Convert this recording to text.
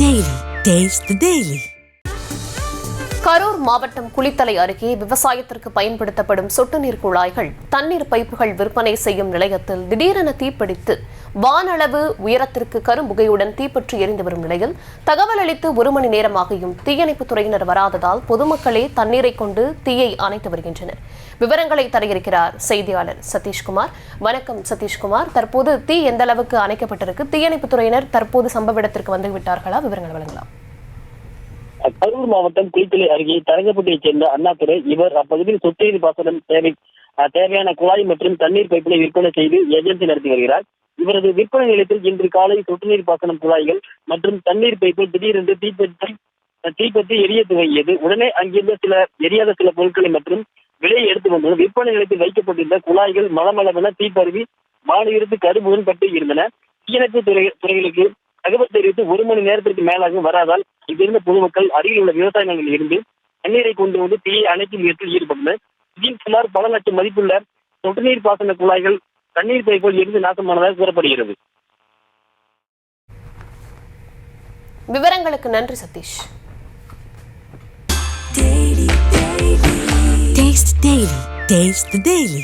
Daily. Taste the Daily. Karur மாவட்டம் குளித்தலை அருகே விவசாயத்திற்கு பயன்படுத்தப்படும் சொட்டு நீர் குழாய்கள் தண்ணீர் பைப்புகள் விற்பனை செய்யும் நிலையத்தில் திடீரென தீப்பிடித்து வானளவு உயரத்திற்கு கரும்புகையுடன் தீப்பற்றி எரிந்து வரும் நிலையில் தகவல் அளித்து 1 மணி நேரமாகியும் தீயணைப்புத் துறையினர் வராததால் பொதுமக்களே தண்ணீரை கொண்டு தீயை அணைத்து வருகின்றனர். விவரங்களை தருகிறார் செய்தியாளர் சதீஷ்குமார். வணக்கம் சதீஷ்குமார், தற்போது தீ எந்த அளவுக்கு அணைக்கப்பட்டிருக்கு? தீயணைப்புத் துறையினர் தற்போது சம்பவ இடத்திற்கு வந்துவிட்டார்களா? விவரங்கள் வழங்கலாம். கரூர் மாவட்டம் குளித்தலை அருகே தரங்கப்பட்டியைச் சேர்ந்த அண்ணாதுரை இவர் அப்பகுதியில் சொட்டு நீர் பாசனம் தேவையான குழாய் மற்றும் தண்ணீர் பைப்பினை விற்பனை செய்து ஏஜென்சி நடத்தி வருகிறார். இவரது விற்பனை நிலையத்தில் இன்று காலை சொட்டு நீர் பாசனம் குழாய்கள் மற்றும் தண்ணீர் பைப்பு திடீரென்று தீப்பற்றி எரிய துவங்கியது. உடனே அங்கிருந்த எரியாத சில பொருட்களை மற்றும் விலையை எடுத்து வந்தது. விற்பனை நிலையத்தில் வைக்கப்பட்டிருந்த குழாய்கள் மளமளவென தீப்பருவி வானிலிருந்து கரும்புடன் பட்டு இருந்தன. தீயணைப்பு துறைகளுக்கு தகவல் தெரிவித்து 1 மணி நேரத்திற்கு மேலாக வராதால் இங்கிருந்த பொதுமக்கள் அருகில் உள்ள விவசாய நிலங்களில் இருந்து தண்ணீரை கொண்டு வந்து தீயை அணைக்கும் முயற்சியில் ஈடுபட்டனர். இதில் சுமார் பல லட்சம் மதிப்புள்ள சொட்டு நீர் பாசன குழாய்கள் தண்ணீர் பைப்புகள் எரிந்து நாசமானதாக கூறப்படுகிறது. விவரங்களுக்கு நன்றி சதீஷ். Taste the Daily.